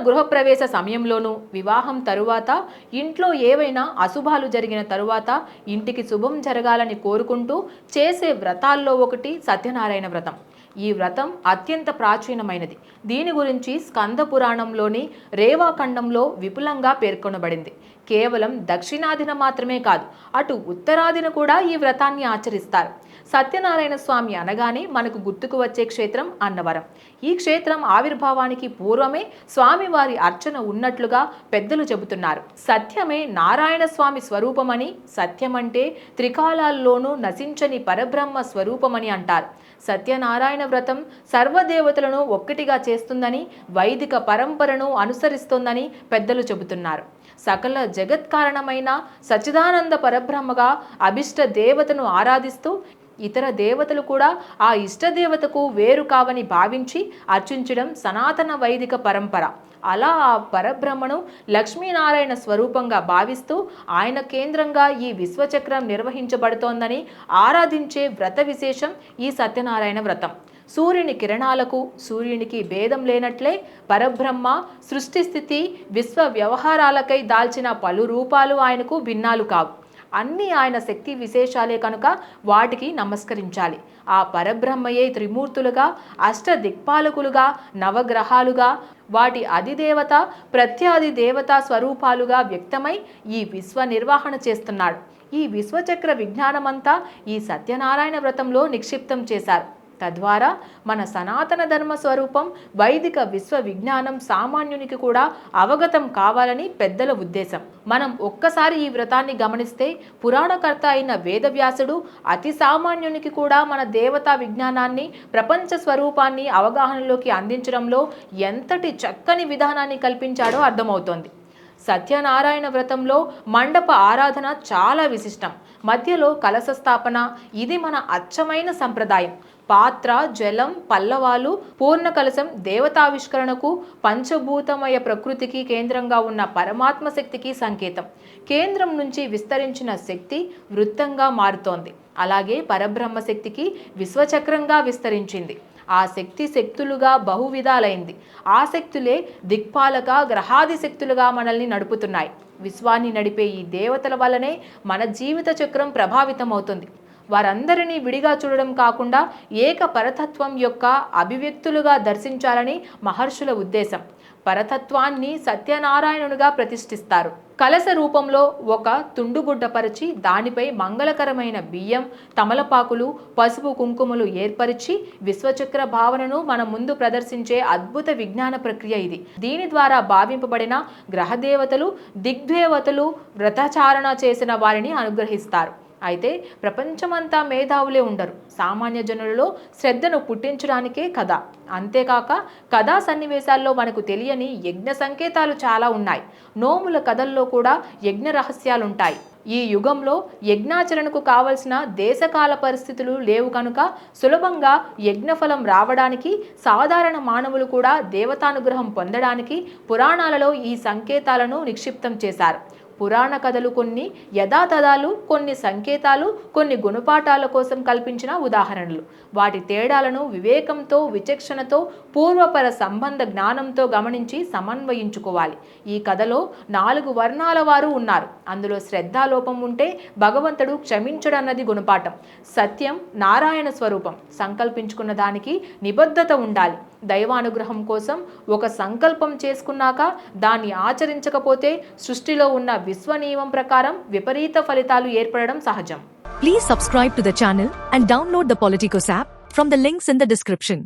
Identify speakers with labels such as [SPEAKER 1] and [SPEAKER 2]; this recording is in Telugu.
[SPEAKER 1] గృహప్రవేశ సమయంలోనూ, వివాహం తరువాత, ఇంట్లో ఏవైనా అశుభాలు జరిగిన తరువాత ఇంటికి శుభం జరగాలని కోరుకుంటూ చేసే వ్రతాల్లో ఒకటి సత్యనారాయణ వ్రతం. ఈ వ్రతం అత్యంత ప్రాచీనమైనది. దీని గురించి స్కంద పురాణంలోని రేవాఖండంలో విపులంగా పేర్కొనబడింది. కేవలం దక్షిణాదిన మాత్రమే కాదు, అటు ఉత్తరాదిన కూడా ఈ వ్రతాన్ని ఆచరిస్తారు. సత్యనారాయణ స్వామి అనగానే మనకు గుర్తుకు వచ్చే క్షేత్రం అన్నవరం. ఈ క్షేత్రం ఆవిర్భావానికి పూర్వమే స్వామివారి అర్చన ఉన్నట్లుగా పెద్దలు చెబుతున్నారు. సత్యమే నారాయణ స్వామి స్వరూపమని, సత్యమంటే త్రికాలాల్లోనూ నశించని పరబ్రహ్మ స్వరూపమని అంటారు. సత్యనారాయణ వ్రతం సర్వదేవతలను ఒక్కటిగా చేస్తుందని, వైదిక పరంపరను అనుసరిస్తోందని పెద్దలు చెబుతున్నారు. సకల జగత్కారణమైన సచ్చిదానంద పరబ్రహ్మగా అభిష్ట దేవతను ఆరాధిస్తూ ఇతర దేవతలు కూడా ఆ ఇష్టదేవతకు వేరు కావని భావించి అర్చించడం సనాతన వైదిక పరంపర. అలా ఆ పరబ్రహ్మను లక్ష్మీనారాయణ స్వరూపంగా భావిస్తూ ఆయన కేంద్రంగా ఈ విశ్వచక్రం నిర్వహించబడుతోందని ఆరాధించే వ్రత విశేషం ఈ సత్యనారాయణ వ్రతం. సూర్యుని కిరణాలకు సూర్యునికి భేదం లేనట్లే పరబ్రహ్మ సృష్టి స్థితి విశ్వ వ్యవహారాలకై దాల్చిన పలు రూపాలు ఆయనకు భిన్నాలు కావు. అన్నీ ఆయన శక్తి విశేషాలే కనుక వాటికి నమస్కరించాలి. ఆ పరబ్రహ్మయే త్రిమూర్తులుగా, అష్ట దిక్పాలకులుగా, నవగ్రహాలుగా, వాటి అధిదేవత ప్రత్యాది దేవతా స్వరూపాలుగా వ్యక్తమై ఈ విశ్వ నిర్వహణ చేస్తున్నాడు. ఈ విశ్వచక్ర విజ్ఞానమంతా ఈ సత్యనారాయణ వ్రతంలో నిక్షిప్తం చేశారు. తద్వారా మన సనాతన ధర్మ స్వరూపం వైదిక విశ్వ విజ్ఞానం సామాన్యునికి కూడా అవగతం కావాలని పెద్దల ఉద్దేశం. మనం ఒక్కసారి ఈ వ్రతాన్ని గమనిస్తే పురాణకర్త అయిన వేదవ్యాసుడు అతి సామాన్యునికి కూడా మన దేవతా విజ్ఞానాన్ని, ప్రపంచ స్వరూపాన్ని అవగాహనలోకి అందించడంలో ఎంతటి చక్కని విధానాన్ని కల్పించాడో అర్థమవుతోంది. సత్యనారాయణ వ్రతంలో మండప ఆరాధన చాలా విశిష్టం. మధ్యలో కలశ స్థాపన, ఇది మన అచ్చమైన సంప్రదాయం. పాత్ర, జలం, పల్లవాలు, పూర్ణ కలశం దేవతావిష్కరణకు, పంచభూతమయ ప్రకృతికి కేంద్రంగా ఉన్న పరమాత్మ శక్తికి సంకేతం. కేంద్రం నుంచి విస్తరించిన శక్తి వృత్తంగా మారుతోంది. అలాగే పరబ్రహ్మ శక్తికి విశ్వచక్రంగా విస్తరించింది. ఆ శక్తి శక్తులుగా బహువిధాలైంది. ఆ శక్తులే దిక్పాలక గ్రహాది శక్తులుగా మనల్ని నడుపుతున్నాయి. విశ్వాన్ని నడిపే ఈ దేవతల వల్లనే మన జీవిత చక్రం ప్రభావితమవుతుంది. వారందరినీ విడిగా చూడడం కాకుండా ఏక పరతత్వం యొక్క అభివ్యక్తులుగా దర్శించాలని మహర్షుల ఉద్దేశం. పరతత్వాన్ని సత్యనారాయణునిగా ప్రతిష్ఠిస్తారు. కలశ రూపంలో ఒక తుండుగుడ్డపరిచి దానిపై మంగళకరమైన బియ్యం, తమలపాకులు, పసుపు కుంకుమలు ఏర్పరిచి విశ్వచక్ర భావనను మన ముందు ప్రదర్శించే అద్భుత విజ్ఞాన ప్రక్రియ ఇది. దీని ద్వారా భావింపబడిన గ్రహదేవతలు, దిగ్దేవతలు వ్రతాచారణ చేసిన వారిని అనుగ్రహిస్తారు. అయితే ప్రపంచమంతా మేధావులే ఉండరు. సామాన్య జనులలో శ్రద్ధను పుట్టించడానికే కథ. అంతేకాక కథా సన్నివేశాల్లో మనకు తెలియని యజ్ఞ సంకేతాలు చాలా ఉన్నాయి. నోముల కథల్లో కూడా యజ్ఞ రహస్యాలుంటాయి. ఈ యుగంలో యజ్ఞాచరణకు కావలసిన దేశకాల పరిస్థితులు లేవు కనుక సులభంగా యజ్ఞఫలం రావడానికి, సాధారణ మానవులు కూడా దేవతానుగ్రహం పొందడానికి పురాణాలలో ఈ సంకేతాలను నిక్షిప్తం చేశారు. పురాణ కథలు కొన్ని యథాతథాలు, కొన్ని సంకేతాలు, కొన్ని గుణపాఠాల కోసం కల్పించిన ఉదాహరణలు. వాటి తేడాలను వివేకంతో, విచక్షణతో, పూర్వపర సంబంధ జ్ఞానంతో గమనించి సమన్వయించుకోవాలి. ఈ కథలో 4 వర్ణాల వారు ఉన్నారు. అందులో శ్రద్ధాలోపం ఉంటే భగవంతుడు క్షమించడన్నది గుణపాఠం. సత్యం నారాయణ స్వరూపం. సంకల్పించుకున్న దానికి నిబద్ధత ఉండాలి. దైవానుగ్రహం కోసం ఒక సంకల్పం చేసుకున్నాక దాన్ని ఆచరించకపోతే సృష్టిలో ఉన్న విశ్వనియమం ప్రకారం విపరీత ఫలితాలు ఏర్పడడం సహజం.
[SPEAKER 2] Please subscribe to the channel and download the Politicos app from the links in the description.